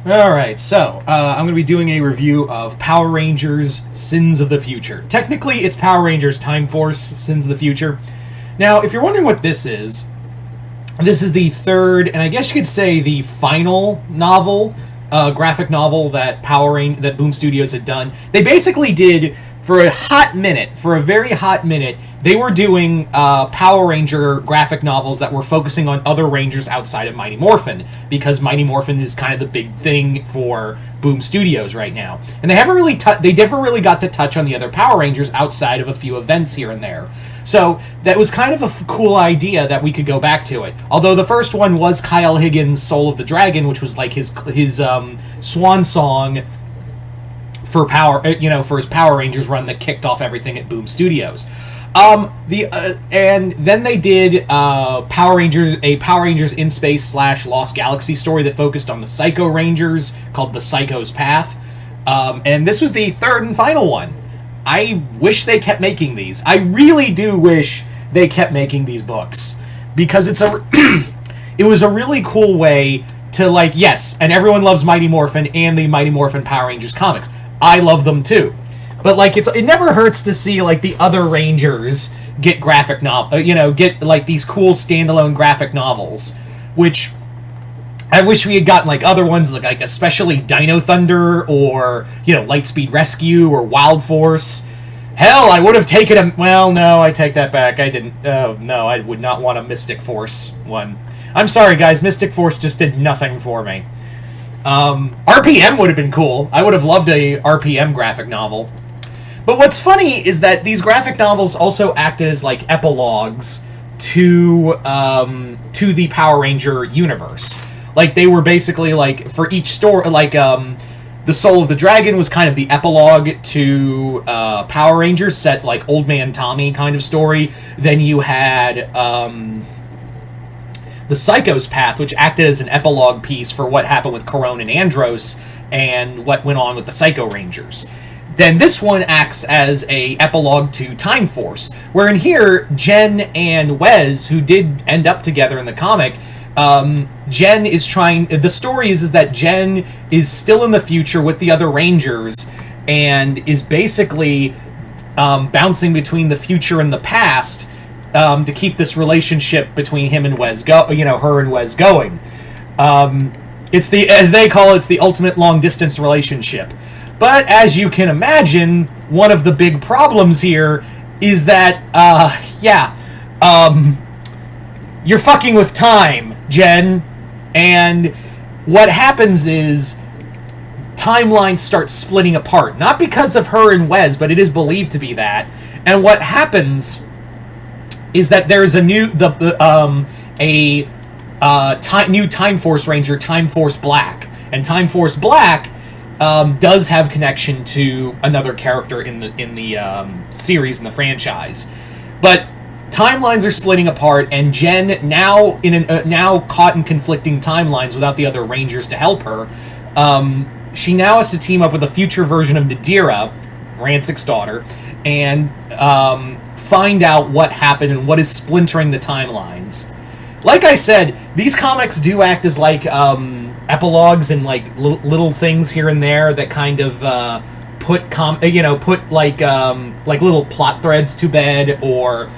Alright, so I'm going to be doing a review of Power Rangers Sins of the Future. Technically, it's Power Rangers Time Force Sins of the Future. Now, if you're wondering what this is the third, and I guess you could say the final novel, graphic novel that that Boom Studios had done. They basically did, for a very hot minute, they were doing Power Ranger graphic novels that were focusing on other Rangers outside of Mighty Morphin, because Mighty Morphin is kind of the big thing for Boom Studios right now. And they never really got to touch on the other Power Rangers outside of a few events here and there. So that was kind of a cool idea that we could go back to it. Although the first one was Kyle Higgins' Soul of the Dragon, which was like his swan song for for his Power Rangers run that kicked off everything at Boom Studios. And then they did a Power Rangers in Space / Lost Galaxy story that focused on the Psycho Rangers, called The Psycho's Path. And this was the third and final one. I wish they kept making these. I really do wish they kept making these books, because it was a really cool way to, like, yes, and everyone loves Mighty Morphin and the Mighty Morphin Power Rangers comics. I love them too. But, like, it never hurts to see, like, the other Rangers get get, like, these cool standalone graphic novels, which I wish we had gotten, like, other ones, like especially Dino Thunder, or, Lightspeed Rescue, or Wild Force. Hell, I would have taken a... Well, no, I take that back. I didn't... Oh, no, I would not want a Mystic Force one. I'm sorry, guys. Mystic Force just did nothing for me. RPM would have been cool. I would have loved a RPM graphic novel. But what's funny is that these graphic novels also act as, like, epilogues to the Power Ranger universe. Like, they were basically, like, for each story, like, The Soul of the Dragon was kind of the epilogue to Power Rangers, set, like, Old Man Tommy kind of story. Then you had The Psycho's Path, which acted as an epilogue piece for what happened with Corone and Andros, and what went on with the Psycho Rangers. Then this one acts as a epilogue to Time Force, where in here, Jen and Wes, who did end up together in the comic, Jen is trying... The story is that Jen is still in the future with the other Rangers, and is basically bouncing between the future and the past to keep this relationship between him and Wes her and Wes going. It's as they call it, it's the ultimate long-distance relationship. But as you can imagine, one of the big problems here is that, you're fucking with time, Jen. And what happens is timelines start splitting apart. Not because of her and Wes, but it is believed to be that. And what happens is that there's a new Time Force Ranger, Time Force Black. And Time Force Black does have connection to another character in the series, in the franchise. But timelines are splitting apart, and Jen, now caught in conflicting timelines without the other Rangers to help her, she now has to team up with a future version of Nadira, Rancic's daughter, and find out what happened and what is splintering the timelines. Like I said, these comics do act as, like, epilogues and, like, little things here and there that kind of put little plot threads to bed, or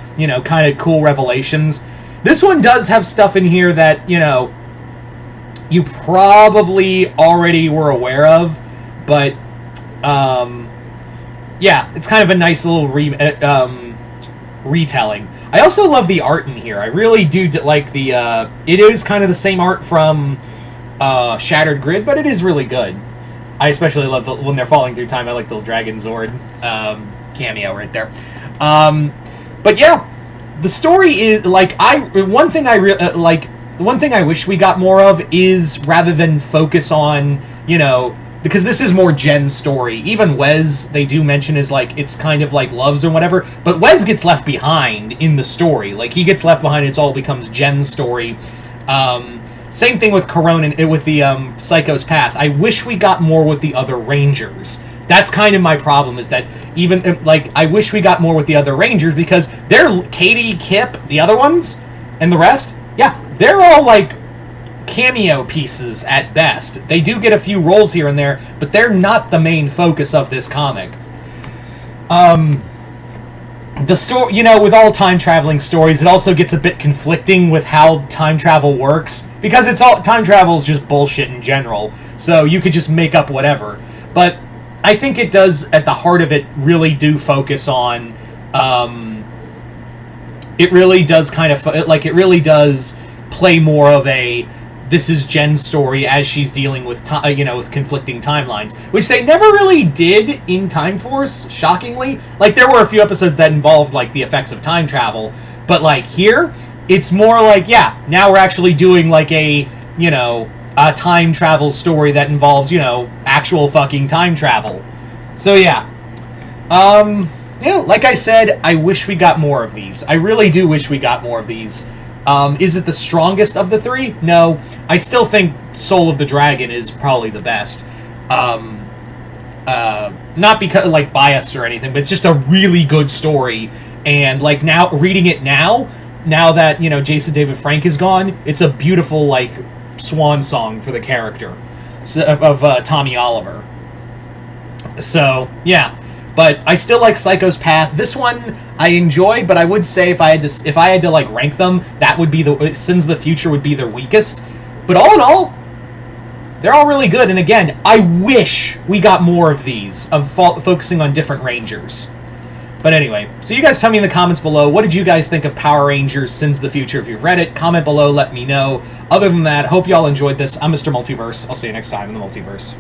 kind of cool revelations. This one does have stuff in here that you probably already were aware of, but it's kind of a nice little retelling. I also love the art in here. I really do like the... it is kind of the same art from Shattered Grid, but it is really good. I especially love when they're falling through time. I like the Dragon Zord cameo right there. But yeah, the story is, like, one thing I wish we got more of is, rather than focus on, because this is more Jen's story. Even Wes, they do mention, is, like, it's kind of like Loves or whatever, but Wes gets left behind in the story. Like, he gets left behind, it's all becomes Jen's story. Same thing with Corone and with the Psycho's Path. I wish we got more with the other Rangers. That's kind of my problem, is that even, like, I wish we got more with the other Rangers, because they're Katie, Kip, the other ones, and the rest, yeah, they're all, like, cameo pieces at best. They do get a few roles here and there, but they're not the main focus of this comic. The story, you know, with all time traveling stories, it also gets a bit conflicting with how time travel works, because time travel is just bullshit in general. So you could just make up whatever. But I think it does, at the heart of it, really do focus on. It really does it really does play more of a, this is Jen's story as she's dealing with with conflicting timelines, which they never really did in Time Force, shockingly. Like, there were a few episodes that involved, like, the effects of time travel, but, like, here, it's more like, yeah, now we're actually doing, like, a time travel story that involves, actual fucking time travel. So, yeah. Yeah, like I said, I wish we got more of these. I really do wish we got more of these. Is it the strongest of the three? No. I still think Soul of the Dragon is probably the best. Not because, like, biased or anything, but it's just a really good story. And, like, now, reading it now that, Jason David Frank is gone, it's a beautiful, like, swan song for the character of Tommy Oliver. So, yeah. But I still like Psycho's Path. This one I enjoyed, but I would say if I had to like rank them, that would be Sins of the Future would be their weakest. But all in all, they're all really good. And again, I wish we got more of these, of focusing on different Rangers. But anyway, so you guys tell me in the comments below, what did you guys think of Power Rangers Sins of the Future? If you've read it, comment below, let me know. Other than that, hope y'all enjoyed this. I'm Mr. Multiverse. I'll see you next time in the Multiverse.